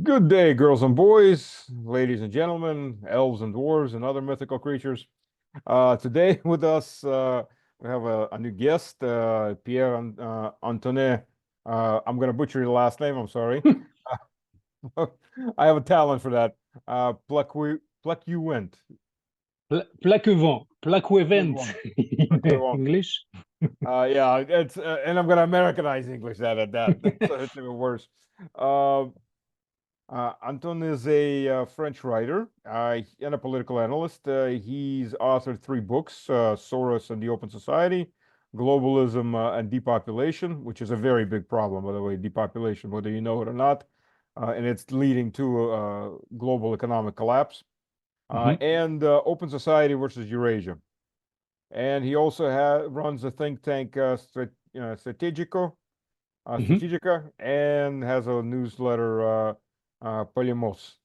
Good day, girls and boys, ladies and gentlemen, elves and dwarves, and other mythical creatures. Today with us, we have a new guest, Pierre-Antoine. I'm going to butcher your last name, I'm sorry. I have a talent for that. Plaquevent. Plaquevent in Plaquevent. English. Yeah, it's and I'm going to Americanize English that at that. So it's even worse. Anton is a French writer and a political analyst. He's authored three books, Soros and the Open Society, Globalism and Depopulation, which is a very big problem, by the way, depopulation, whether you know it or not. And it's leading to global economic collapse. And Open Society versus Eurasia. And he also runs a think tank, strategika, and has a newsletter, Polemos.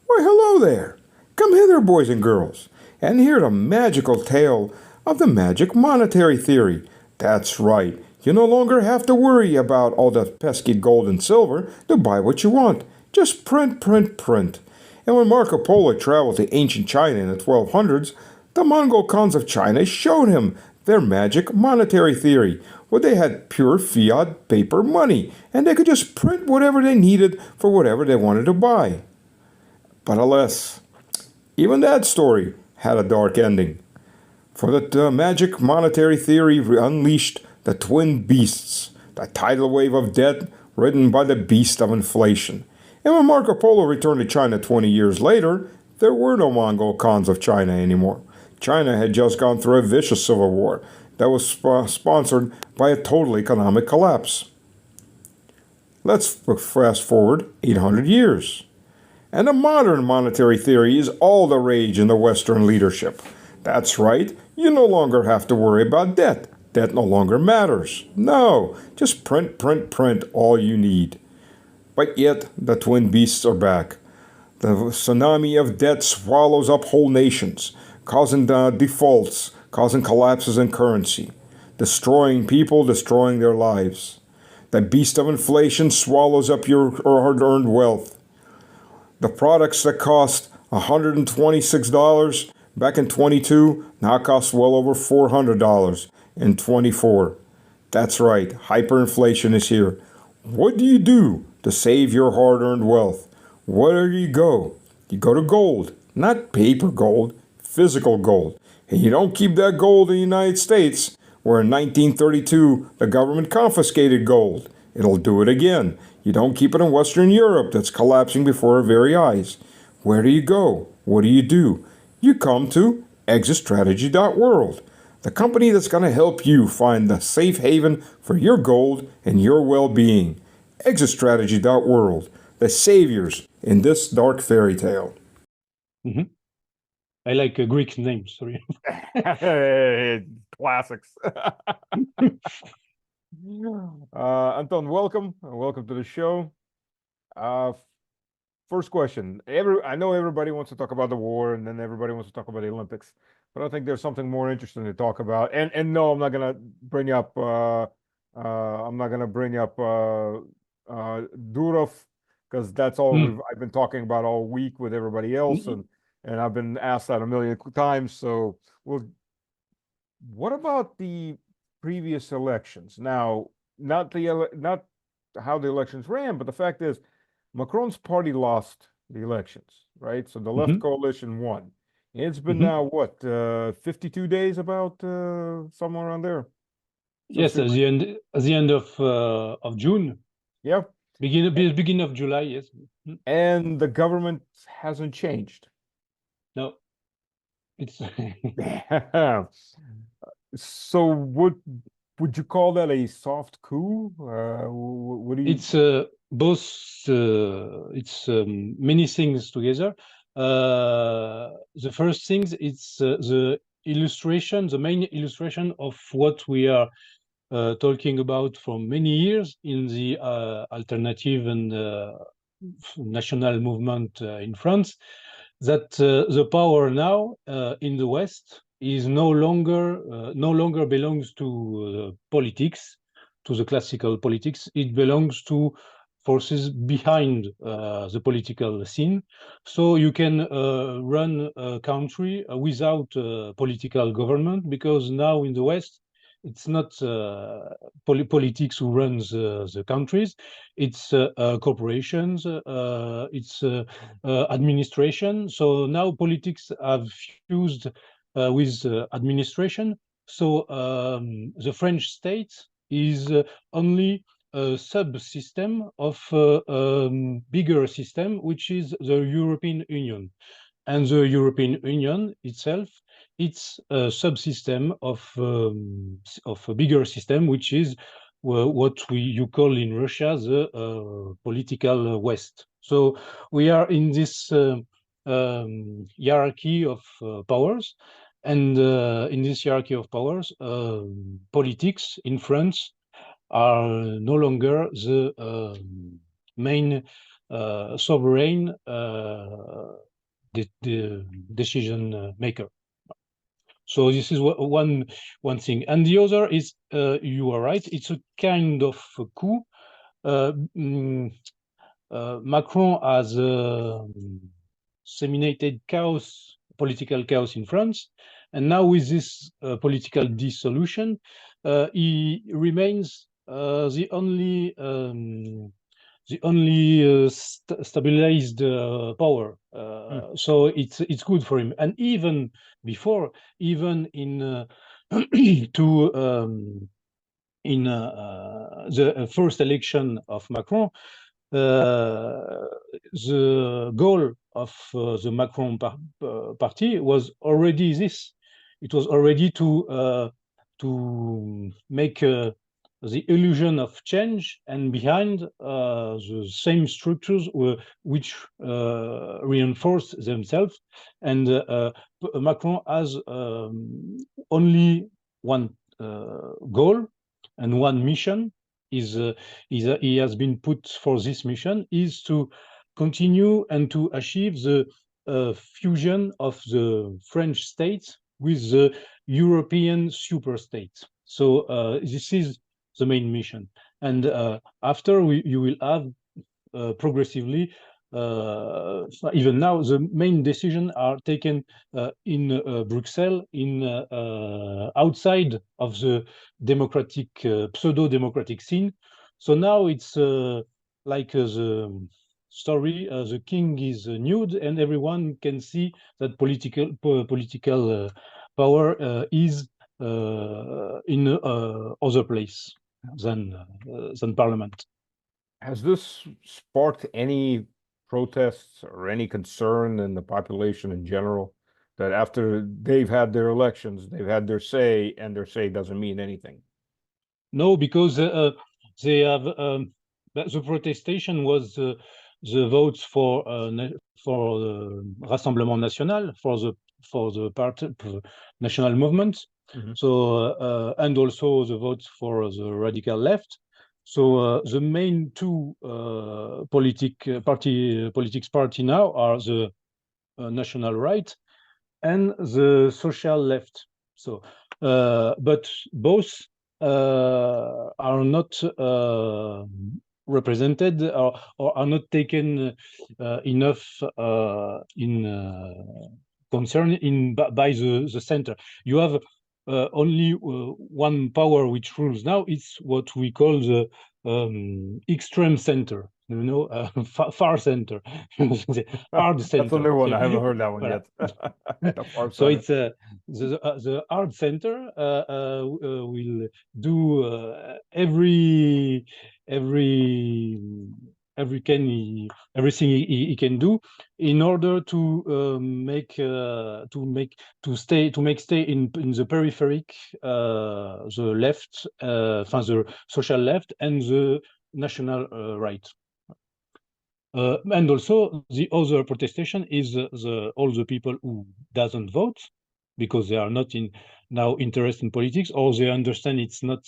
Why, hello there. Come hither, boys and girls, and hear the magical tale of the magic monetary theory. That's right. You no longer have to worry about all that pesky gold and silver to buy what you want. Just print, print, print. And when Marco Polo traveled to ancient China in the 1200s, the Mongol Khans of China showed him their magic monetary theory, where they had pure fiat paper money, and they could just print whatever they needed for whatever they wanted to buy. But alas, even that story had a dark ending. For the magic monetary theory unleashed the twin beasts, the tidal wave of debt ridden by the beast of inflation. And when Marco Polo returned to China 20 years later, there were no Mongol Khans of China anymore. China had just gone through a vicious civil war that was sponsored by a total economic collapse. Let's fast forward 800 years. And the modern monetary theory is all the rage in the Western leadership. That's right, you no longer have to worry about debt. Debt no longer matters. No, just print, print, print all you need. But yet, the twin beasts are back. The tsunami of debt swallows up whole nations, causing defaults, causing collapses in currency, destroying people, destroying their lives. The beast of inflation swallows up your hard-earned wealth. The products that cost $126 back in 22 now cost well over $400 in 24. That's right, hyperinflation is here. What do you do to save your hard-earned wealth? Where do you go? You go to gold, not paper gold, physical gold. And you don't keep that gold in the United States, where in 1932 the government confiscated gold. It'll do it again. You don't keep it in Western Europe that's collapsing before our very eyes. Where do you go? What do? You come to exitstrategy.world, the company that's going to help you find the safe haven for your gold and your well-being. Exitstrategy.world, the saviors in this dark fairy tale. I like a Greek name, sorry. Classics. Anton, welcome. Welcome to the show. First question. I know everybody wants to talk about the war, and then everybody wants to talk about the Olympics, but I think there's something more interesting to talk about. And no, I'm not gonna bring up Durov, because that's all I've been talking about all week with everybody else, and I've been asked that a million times. So, well, what about the previous elections? Now, not how the elections ran, but the fact is, Macron's party lost the elections, right? So the left coalition won. It's been now what 52 days, about somewhere around there. So yes, at the end of June. Yeah. Beginning of July, yes. And the government hasn't changed. No, it's. So would you call that a soft coup? What do you? It's both. It's many things together. The first thing, it's the illustration, the main illustration of what we are talking about for many years in the alternative and national movement in France, that the power now in the West is no longer belongs to politics, to the classical politics. It belongs to forces behind the political scene. So you can run a country without political government, because now in the West, it's not politics who runs the countries, it's corporations, it's administration. So now politics have fused with administration. So the French state is only a subsystem of a bigger system, which is the European Union. And the European Union itself, it's a subsystem of a bigger system, which is what you call in Russia the political West. So we are in this hierarchy of powers, and in this hierarchy of powers, politics in France are no longer the main sovereign the decision maker. So this is one thing, and the other is you are right. It's a kind of a coup. Macron has disseminated chaos, political chaos in France, and now with this political dissolution, he remains the only stabilized power. So it's good for him. And even before, even in the first election of Macron, the goal of the Macron party was already this. It was already to make the illusion of change, and behind the same structures which reinforce themselves. And Macron has only one goal and one mission. He has been put for this mission, is to continue and to achieve the fusion of the French state with the European superstate. So this is the main mission. And after, you will have progressively, even now, the main decisions are taken in Brussels, in outside of the democratic, pseudo-democratic scene. So now it's like the story, the king is nude, and everyone can see that political power is in other place than parliament. Has this sparked any protests or any concern in the population in general, that after they've had their elections, they've had their say, and their say doesn't mean anything? No, because they have the protestation was the votes for Rassemblement National, for the national movement. Mm-hmm. So and also the votes for the radical left. So the main two politics party now are the national right and the social left. So, but both are not represented or are not taken enough in concern by the center. You have only one power which rules now. It's what we call the extreme center, you know, far center, hard center. That's a new one. I haven't heard that one yet. So it's the hard center will do everything he can do in order to stay in the peripheric, the left, the social left and the national right. And also the other protestation is all the people who doesn't vote because they are not now interested in politics, or they understand it's not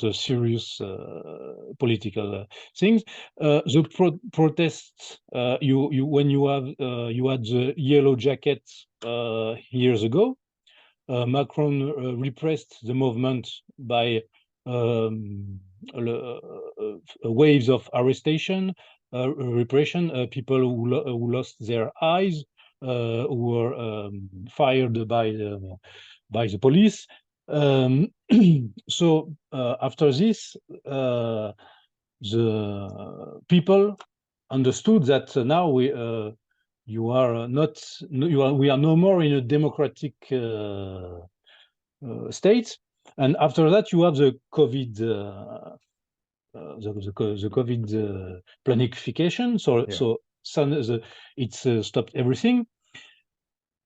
a serious political thing. The protests, when you had the yellow jacket years ago, Macron repressed the movement by waves of arrestation, repression, people who lost their eyes, who were fired by the police. So after this, the people understood that now we are no more in a democratic state. And after that, you have the COVID, the COVID planification. It's stopped everything.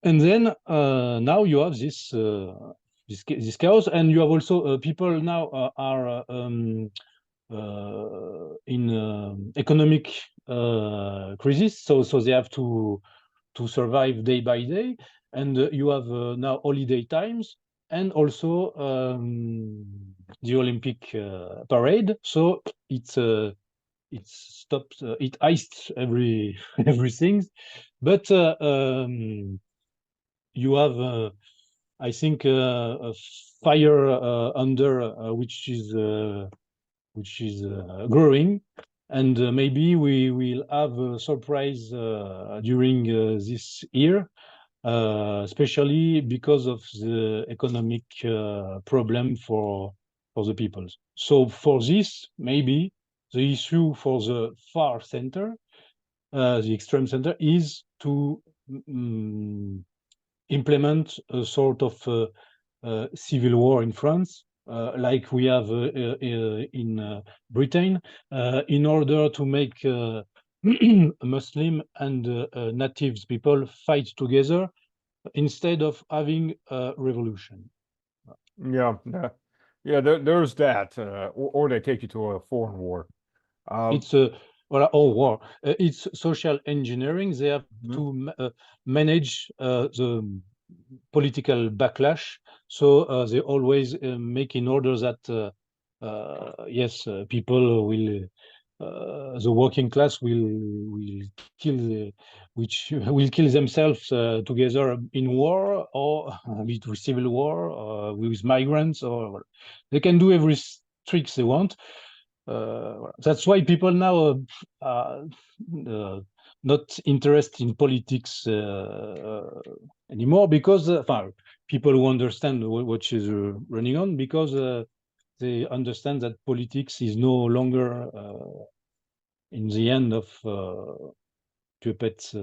And then now you have this chaos, and you have also people now are in economic crisis, so they have to survive day by day, and you have now holiday times, and also the Olympic parade. So it's stopped, it iced everything, but you have I think a fire under which is growing, and maybe we will have a surprise during this year, especially because of the economic problem for the people. So for this, maybe the issue for the far center, the extreme center, is to implement a sort of civil war in France, like we have in Britain, in order to make Muslim and natives people fight together instead of having a revolution. Yeah, there's that, or they take you to a foreign war. It's a war. It's social engineering. They have to manage the political backlash. So they always make in order that yes, people will, the working class will kill, which will kill themselves together in war, or with civil war, with migrants, or they can do every tricks they want. That's why people now are not interested in politics anymore, because people who understand what is running on, because they understand that politics is no longer in the end of puppets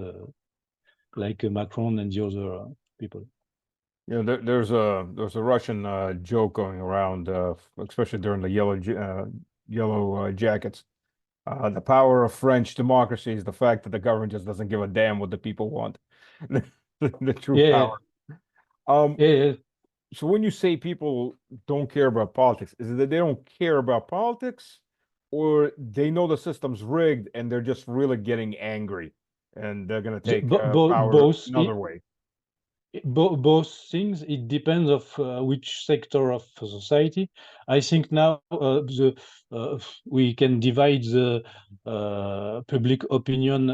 like Macron and the other people. Yeah, there's a Russian joke going around, especially during the yellow jackets. The power of French democracy is the fact that the government just doesn't give a damn what the people want. The true power. So when you say people don't care about politics, is it that they don't care about politics, or they know the system's rigged and they're just really getting angry and they're going to take power another way? Both things. It depends of which sector of society. I think now we can divide the public opinion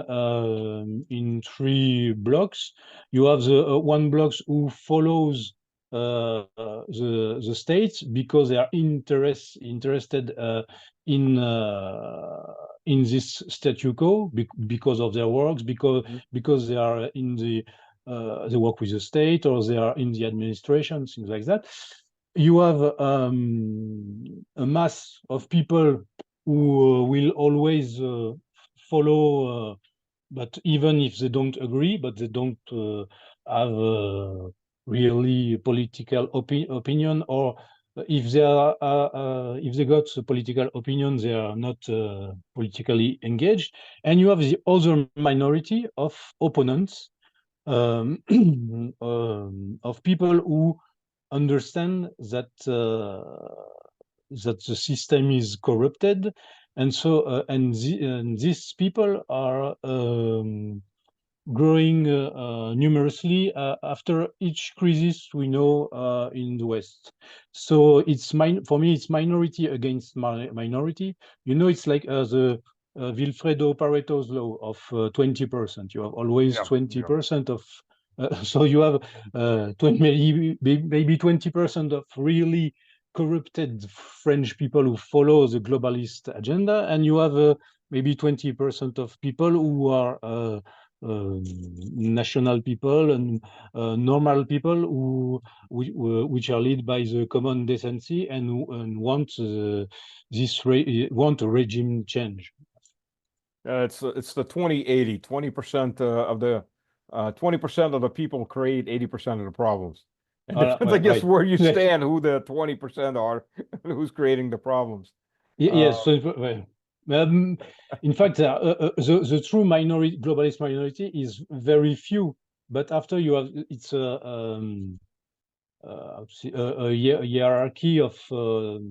in three blocks. You have the one blocks who follows the state because they are interested in this statu quo because of their works, because they are in the they work with the state, or they are in the administration, things like that. You have a mass of people who will always follow, but even if they don't agree, but they don't have really political opinion, or if they are if they got a political opinion, they are not politically engaged. And you have the other minority of opponents, of people who understand that that the system is corrupted, and so and these people are growing numerously after each crisis we know in the West. So it's for me, it's minority against minority. You know, it's like the Vilfredo Pareto's law of 20%. You have always 20% of, so you have maybe 20% of really corrupted French people who follow the globalist agenda, and you have maybe 20% of people who are national people and normal people which are led by the common decency and want want a regime change. It's the 20-80. 20% of the 20% of the people create 80% of the problems. It depends, I guess, where you stand, who the 20% are, and who's creating the problems. Yes. In fact, the true minority, globalist minority, is very few. But after you have, it's a hierarchy of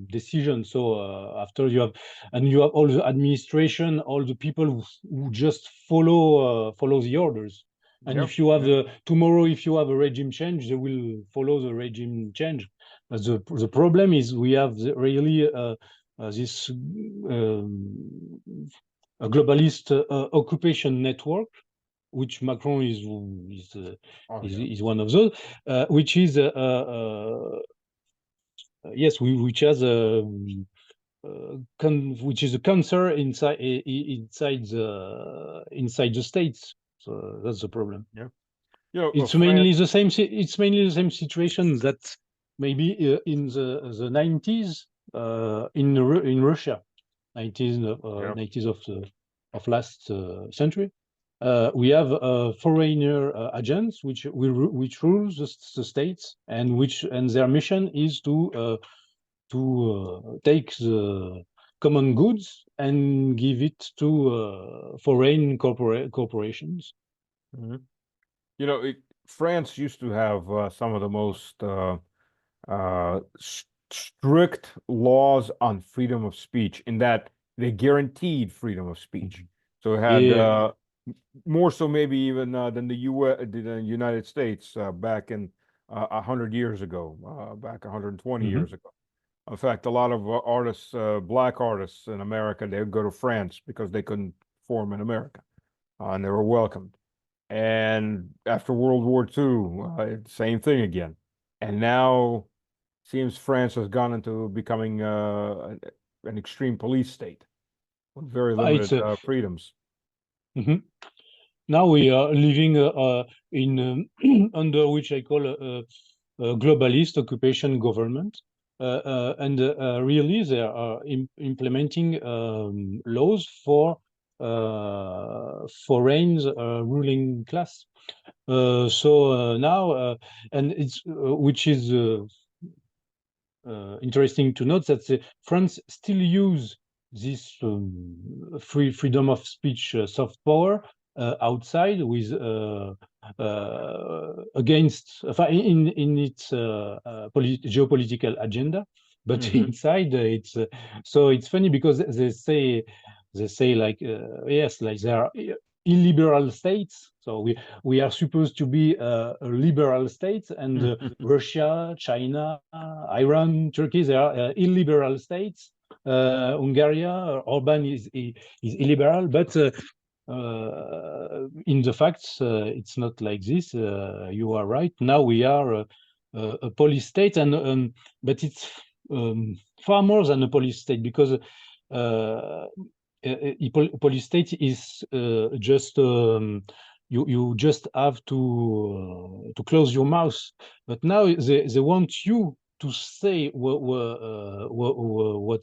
decisions. So after you have all the administration, all the people who just follow the orders. And if you have tomorrow, if you have a regime change, they will follow the regime change. But the problem is we have really this a globalist occupation network, which Macron is one of those, which is yes, which has which is a cancer inside the states. So that's the problem. Yeah, it's mainly the same. It's mainly the same situation that maybe in the 90s in Russia, 90s of last century. We have foreigner agents which rules the states, and their mission is to take the common goods and give it to foreign corporations. Mm-hmm. France used to have some of the most strict laws on freedom of speech, in that they guaranteed freedom of speech. So it had more so maybe even than the United States back in 100 years ago, back 120 years ago. In fact, a lot of artists, black artists in America, they would go to France because they couldn't perform in America, and they were welcomed. And after World War II, same thing again. And now, seems France has gone into becoming an extreme police state with very limited freedoms. Now we are living in under which I call a globalist occupation government, and really they are implementing laws for foreign ruling class. So now, and it's which is interesting to note that France still use this freedom of speech soft power outside with against in its geopolitical agenda, but inside it's so it's funny because they say like yes, like there are illiberal states. So we are supposed to be a liberal state, and Russia, China, Iran, Turkey, they are illiberal states. Hungary, Orban is illiberal, but in the facts, it's not like this. You are right. Now we are a police state, and but it's far more than a police state, because a police state is just you just have to close your mouth. But now they want you to say what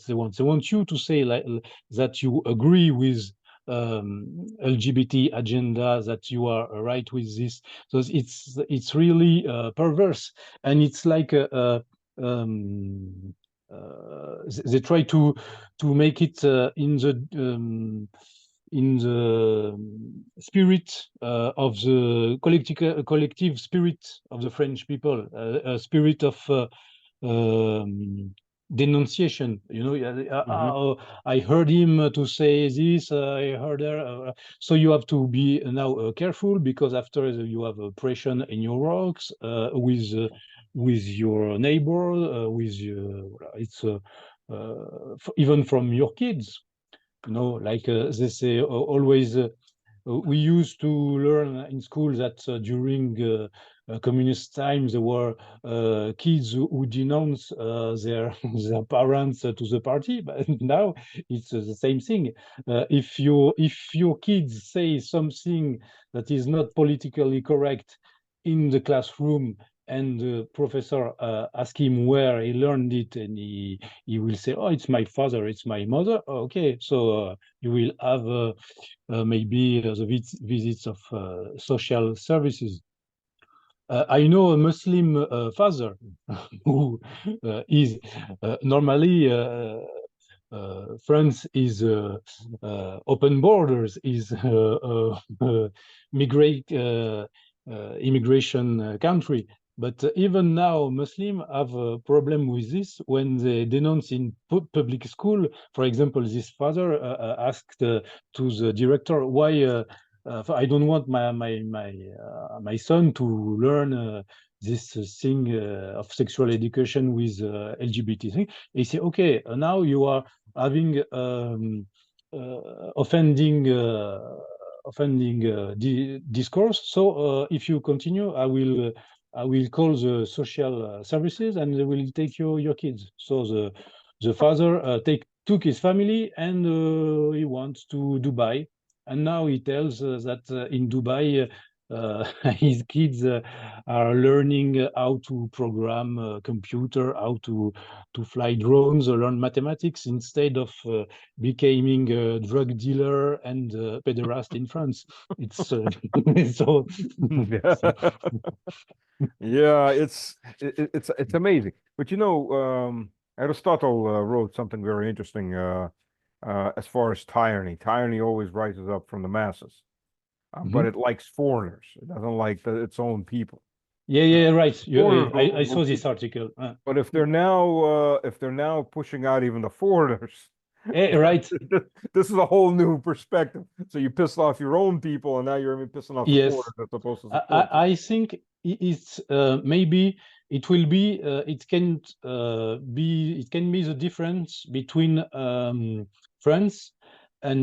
they want. They want you to say like that you agree with LGBT agenda, that you are right with this. So it's really perverse, and it's like they try to make it in the spirit of the collective spirit of the French people, a spirit of denunciation. I heard him to say this, I heard her. So you have to be now careful, because after you have oppression in your works with your neighbor, it's even from your kids. Like they say always, we used to learn in school that during communist times there were kids who denounce their their parents to the party, but now it's the same thing. If your kids say something that is not politically correct in the classroom, and the professor ask him where he learned it, and he will say, "Oh, it's my father, it's my mother." Okay, so you will have maybe the visits of social services. I know a Muslim father who is normally France is open borders, is immigration country. But even now, Muslims have a problem with this when they denounce in public school. For example, this father asked to the director, "Why I don't want my son to learn this thing of sexual education with LGBT thing." He said, "Okay, now you are having offending discourse. So if you continue, I will call the social services, and they will take your kids." So the father took his family, and he went to Dubai, and now he tells that in Dubai his kids are learning how to program a computer, how to fly drones, or learn mathematics, instead of becoming a drug dealer and pederast in France. It's so. Yeah, it's amazing. But Aristotle wrote something very interesting as far as tyranny. Tyranny always rises up from the masses, but it likes foreigners. It doesn't like its own people. Yeah, right. Foreigners I saw this article. But if they're now pushing out even the foreigners, Right. this is a whole new perspective. So you pissed off your own people, and now you're even pissing off the Yes. foreigners that's supposed to support you. I think it's maybe it will be it can be the difference between France and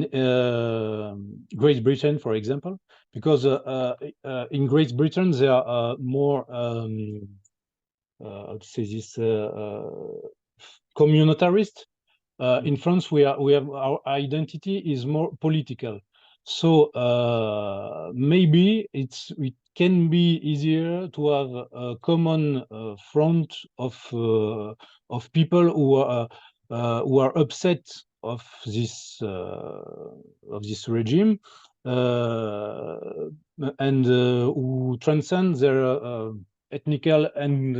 Great Britain, for example, because in Great Britain there are more how to say this communitarist. In France, we have our identity is more political. So maybe it can be easier to have a common front of people who are upset of this regime, and who transcend their ethnical and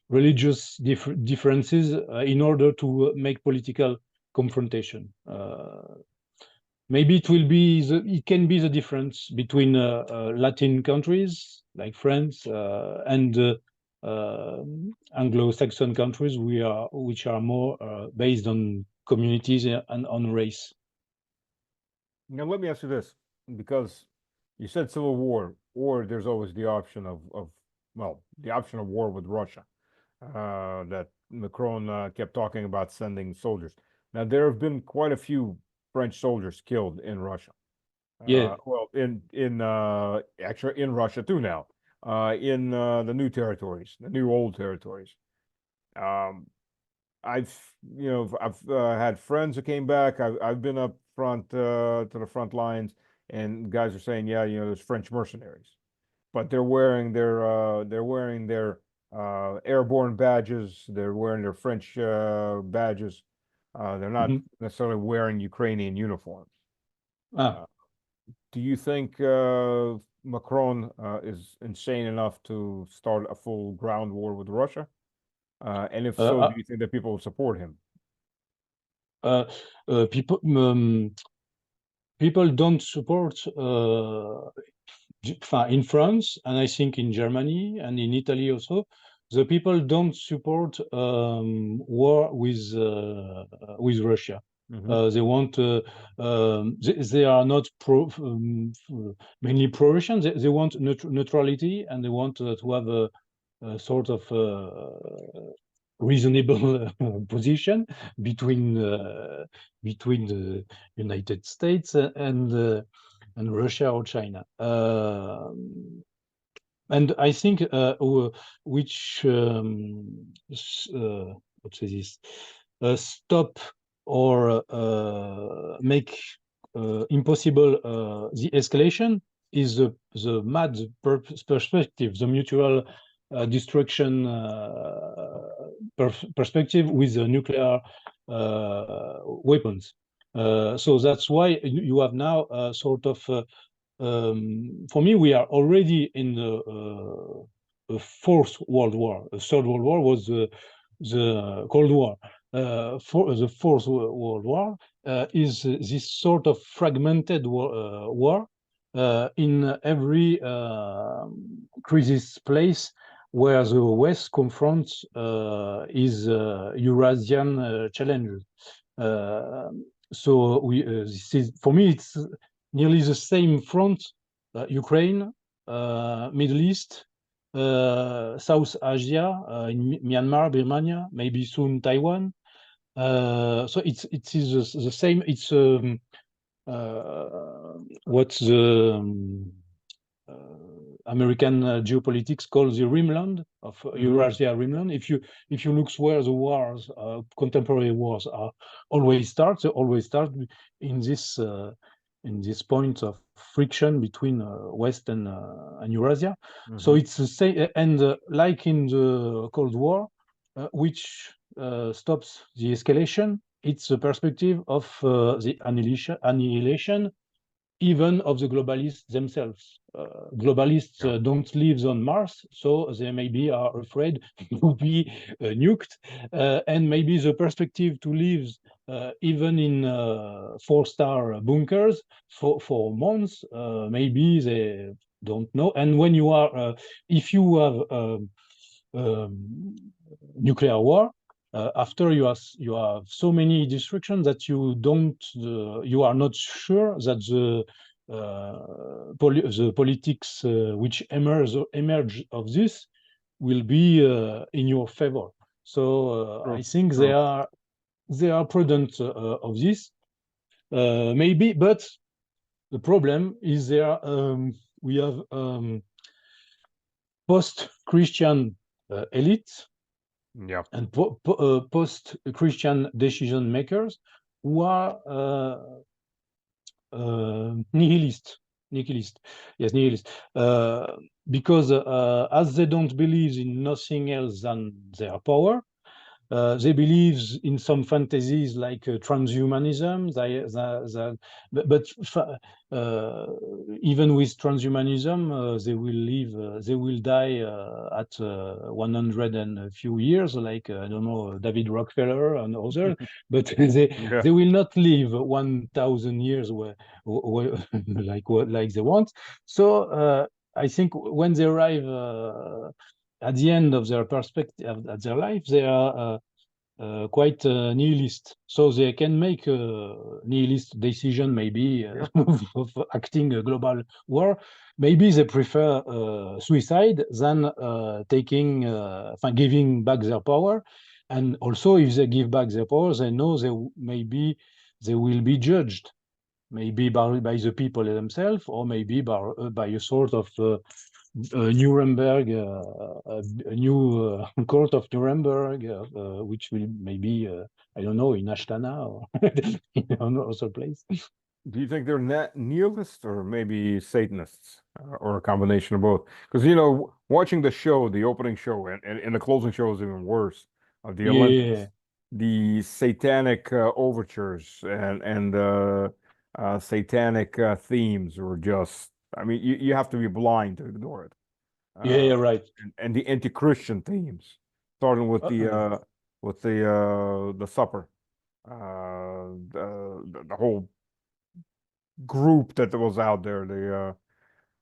religious differences in order to make political confrontation. Maybe it can be the difference between Latin countries like France and Anglo-Saxon countries which are more based on communities and on race. Now let me ask you this, because you said civil war, or there's always the option of the option of war with Russia. That Macron kept talking about sending soldiers. Now there have been quite a few French soldiers killed in Russia. Yeah. Well, actually in Russia too now. In the new territories, the new old territories. I've had friends who came back. I've been up front to the front lines, and guys are saying, yeah, there's French mercenaries, but they're wearing their airborne badges. They're wearing their French badges. They're not necessarily wearing Ukrainian uniforms. Do you think Macron is insane enough to start a full ground war with Russia? And if so, do you think that people will support him? People don't support in France, and I think in Germany and in Italy also, the people don't support war with Russia. They want they are not mainly pro-Russian. They want neutrality, and they want to have a sort of reasonable position between the United States and and Russia or China. And I think which what is this? Stop or make impossible the escalation is the MAD perspective, the mutual destruction perspective with the nuclear weapons. So that's why you have now a sort of for me, we are already in the Fourth World War. The Third World War was the Cold War. For the Fourth World War is this sort of fragmented war in every crisis place where the West confronts is Eurasian challenges. So this is, for me, it's nearly the same front: Ukraine, Middle East, South Asia, in Myanmar, Birmania, maybe soon Taiwan. So it is the same. It's what the American geopolitics calls the rimland of Eurasia rimland. If you look where the wars, contemporary wars, are always start, they always start in this point of friction between West and Eurasia. So it's the same, and like in the Cold War, which stops the escalation, it's the perspective of the annihilation even of the globalists themselves. Globalists don't live on Mars, so they maybe are afraid to be nuked, and maybe the perspective to live even in 4-star bunkers for months, maybe they don't know. And when you are, if you have nuclear war, after you have so many destructions that you are not sure that the politics which emerge of this will be in your favor. So I think they are prudent of this, maybe, but the problem is there we have post-Christian elite. Yeah, and post-Christian decision makers who are nihilist, because as they don't believe in nothing else than their power, they believe in some fantasies like transhumanism. But even with transhumanism, they will die at 100 and a few years, like I don't know, David Rockefeller and others. But they will not live 1,000 years like they want. So I think when they arrive at the end of their perspective, at their life, they are quite nihilist. So they can make a nihilist decision, maybe of acting a global war. Maybe they prefer suicide than giving back their power. And also, if they give back their power, they know they will be judged, maybe by the people themselves, or maybe by a sort of Nuremberg, a new court of Nuremberg, which will maybe, I don't know, in Ashtana or in another place. Do you think they're nihilists or maybe Satanists, or a combination of both? Because, you know, watching the show, the opening show, and the closing show is even worse, of the Olympics, the satanic overtures and satanic themes were just, I mean, you have to be blind to ignore it. Right. And the anti-Christian themes, starting with the supper, the whole group that was out there. The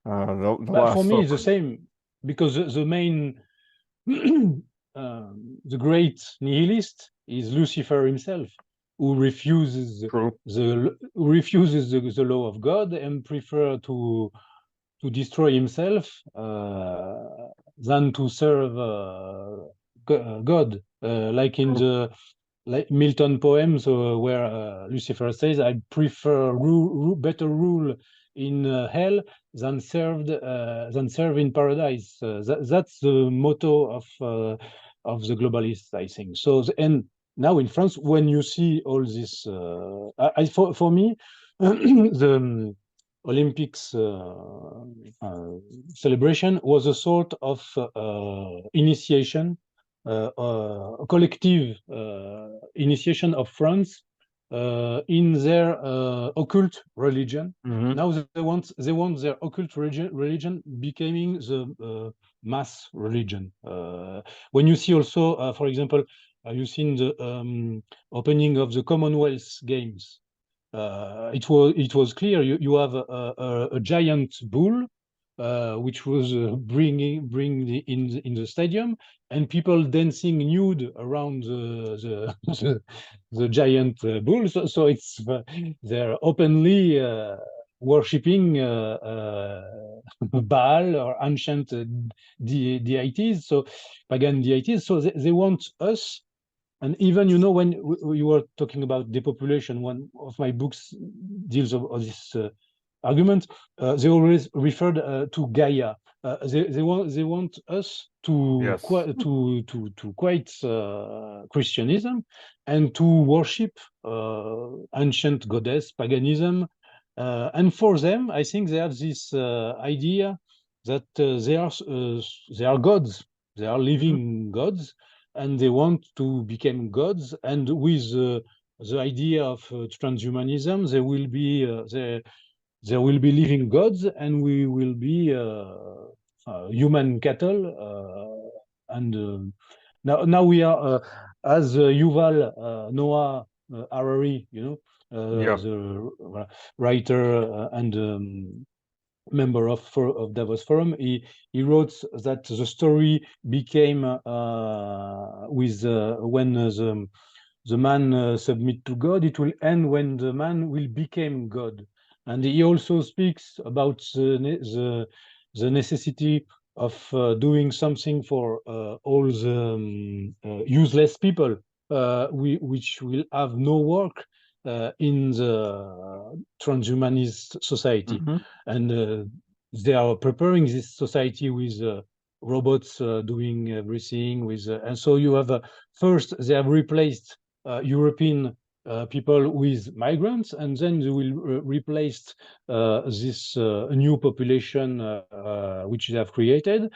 But for me, supper. it's the same, because the main, the great nihilist is Lucifer himself, who refuses the law of God and prefer to destroy himself than to serve God, like in the Milton poems, where Lucifer says, "I prefer better rule in hell than serve in paradise. That's the motto of the globalists, I think. So and now in France, when you see all this, for me, the Olympics celebration was a sort of initiation, a collective initiation of France in their occult religion. Now they want their occult religion becoming the mass religion. When you see also, for example, you've seen the opening of the Commonwealth Games. It was clear. You have a giant bull, which was bring in the stadium, and people dancing nude around the giant bull. So it's they're openly worshipping Baal or ancient deities, so pagan deities. So they want us. And even, you know, when you were talking about depopulation, one of my books deals of this argument. They always referred to Gaia. They want us to quite Christianism and to worship ancient goddess paganism. And for them, I think they have this idea that they are gods. They are living gods. And they want to become gods, and with the idea of transhumanism, there will be living gods, and we will be human cattle. And now we are, as Yuval Noah Harari, you know, the writer and member of Davos Forum, he wrote that the story became with when the man submit to God, it will end when the man will become God. And he also speaks about the necessity of doing something for all the useless people, which will have no work in the transhumanist society. And they are preparing this society with robots doing everything with, and so you have first they have replaced European people with migrants, and then they will replace this new population which they have created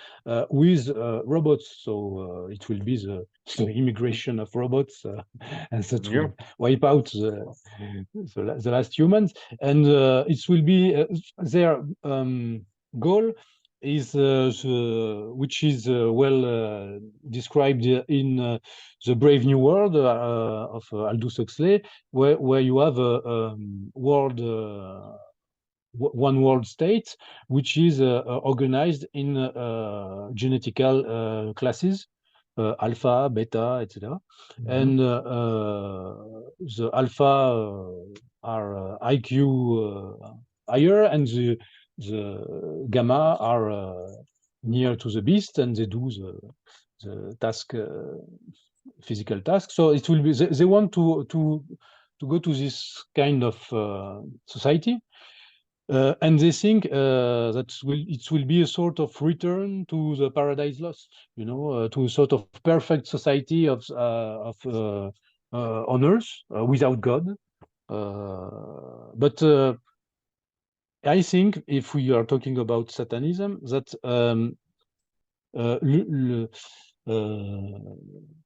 with robots. So it will be the immigration of robots, and that will wipe out the last humans. And it will be their goal is which is well described in The Brave New World of Aldous Huxley, where you have a world, one world state, which is organized in genetical classes, alpha, beta, etc. And the alpha are IQ higher, and the gamma are near to the beast, and they do the task, physical task. So it will be they want to go to this kind of society, and they think that it will be a sort of return to the paradise lost, you know, to a sort of perfect society of on Earth without God. But I think if we are talking about Satanism, that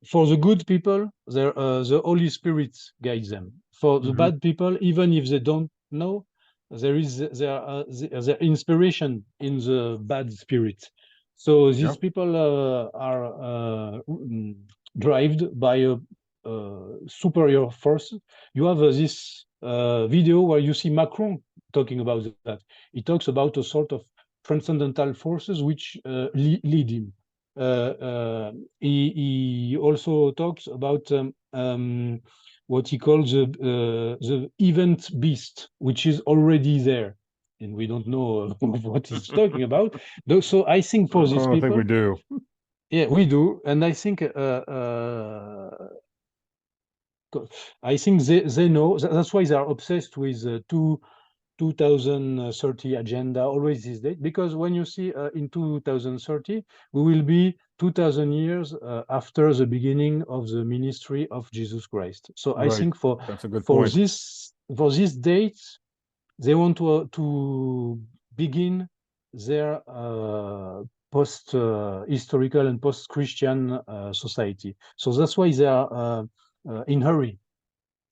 for the good people, the Holy Spirit guides them. For the bad people, even if they don't know, there is their inspiration in the bad spirit. So these people are driven by a superior force. You have this video where you see Macron talking about that. He talks about a sort of transcendental forces which lead him. He also talks about what he calls the event beast, which is already there, and we don't know what he's talking about. So I think for these people, I think we do. Yeah, we do, and I think they know. That's why they are obsessed with two 2030 agenda, always this date, because when you see in 2030, we will be 2000 years after the beginning of the ministry of Jesus Christ. So I think That's a good for point. this date, they want to begin their post historical and post Christian society. So that's why they are in hurry,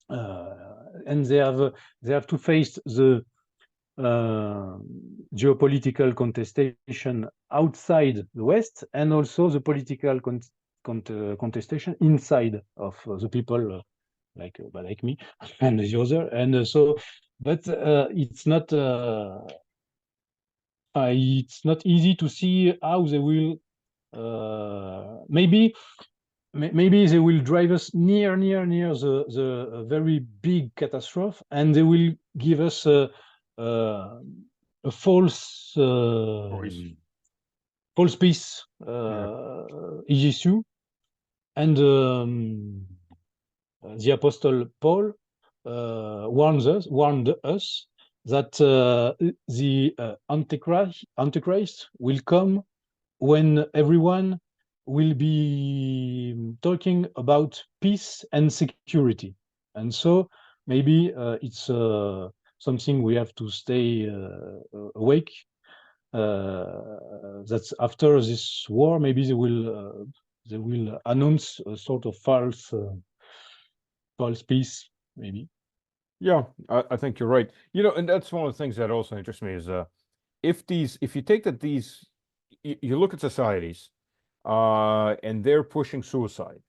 and they have to face the geopolitical contestation outside the West, and also the political contestation inside of the people like me and the other. And so, but it's not easy to see how they will maybe they will drive us near the very big catastrophe, and they will give us a false peace issue. And the Apostle Paul warned us that the Antichrist will come when everyone will be talking about peace and security. And so maybe it's something we have to stay awake. That's after this war, maybe they will announce a sort of false peace, maybe. Yeah, I think you're right. You know, and that's one of the things that also interests me is if you take that you look at societies, and they're pushing suicide.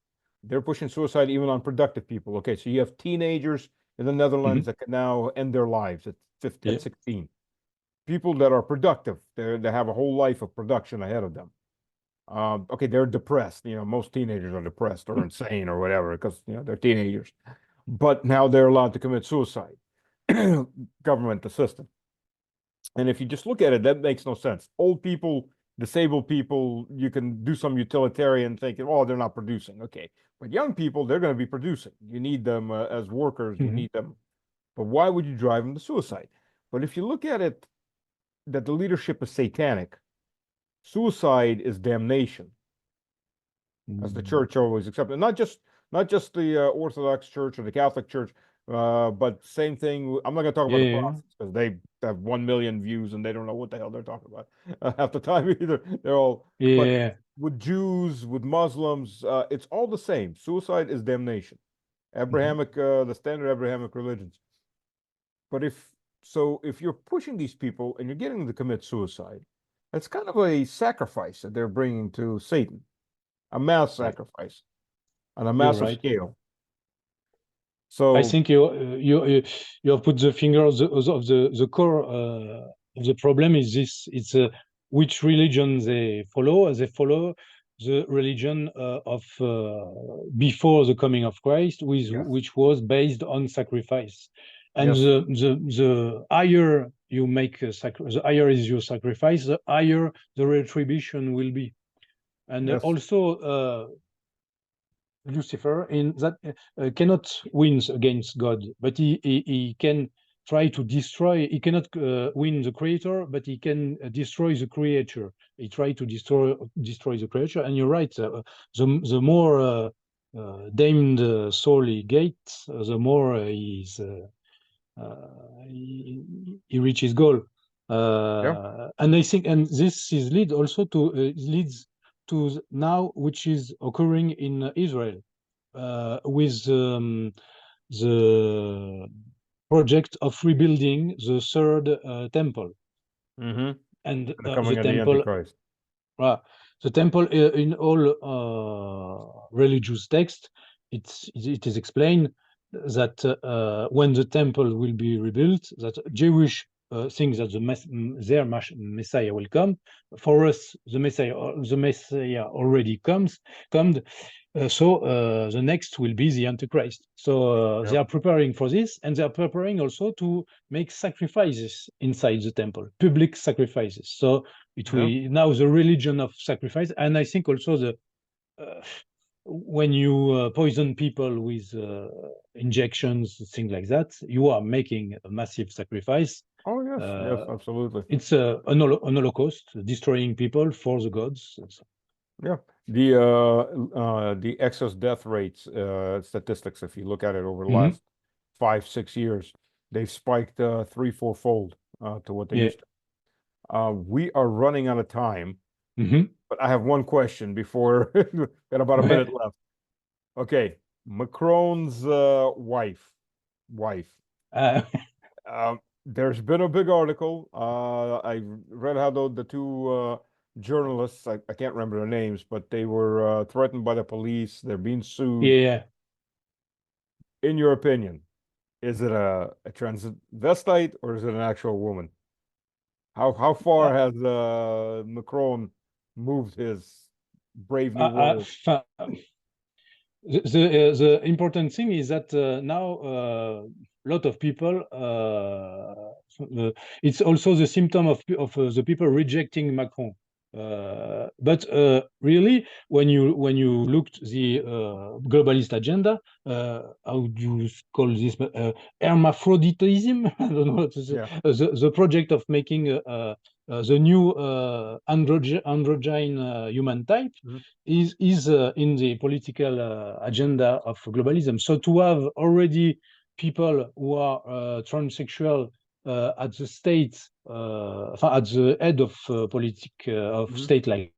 They're pushing suicide even on productive people. Okay, so you have teenagers in the Netherlands that can now end their lives at 15, at 16. People that are productive, they have a whole life of production ahead of them. Okay, they're depressed. You know, most teenagers are depressed or insane or whatever because they're teenagers. But now they're allowed to commit suicide, government assistance. And if you just look at it, that makes no sense. Old people, disabled people, you can do some utilitarian thinking, oh, they're not producing. Okay. But young people, they're going to be producing. You need them as workers, you need them. But why would you drive them to suicide? But if you look at it, that the leadership is satanic, suicide is damnation, as the church always accepted. Not just the Orthodox Church or the Catholic Church, but same thing. I'm not going to talk about the Protestants because they have 1 million views and they don't know what the hell they're talking about half the time either. They're all But with Jews, with Muslims, it's all the same. Suicide is damnation. Abrahamic, the standard Abrahamic religions. But if you're pushing these people and you're getting them to commit suicide, that's kind of a sacrifice that they're bringing to Satan, a mass sacrifice on a massive scale. So I think you have put the finger of the core of the problem is this. It's which religion they follow. They follow the religion of before the coming of Christ, which was based on sacrifice. And the higher you make the higher is your sacrifice, the higher the retribution will be. And also Lucifer in that cannot win against God, but he can try to destroy. He cannot win the creator, but he can destroy the creature. He tries to destroy the creature. And you're right. The more damned soul he gets, the more he reaches his goal. And I think, and this is leads to now, which is occurring in Israel with the project of rebuilding the third temple. And the temple, the temple in all religious texts, it is explained that when the temple will be rebuilt, that Jewish think that their Messiah will come. For us, the Messiah already comes. So the next will be the Antichrist. So they are preparing for this, and they are preparing also to make sacrifices inside the temple, public sacrifices. So it will now the religion of sacrifice, and I think also the when you poison people with injections, things like that, you are making a massive sacrifice. Yes, yes, absolutely. It's an Holocaust, destroying people for the gods. Yeah, the excess death rates statistics, if you look at it over the last 5-6 years, they've spiked 3-4-fold to what they used to. We are running out of time, but I have one question before got about a minute left. Okay, Macron's wife. There's been a big article. I read how the two journalists, I can't remember their names, but they were threatened by the police. They're being sued. Yeah. In your opinion, is it a transvestite or is it an actual woman? How far has Macron moved his brave new world? The important thing is that now a lot of people, it's also the symptom of the people rejecting Macron. But really, when you looked the globalist agenda, how do you call this? Hermaphroditism? I don't know what to say. The project of making the new androgyne human type is in the political agenda of globalism. So to have already people who are transsexual at the state, at the head of state like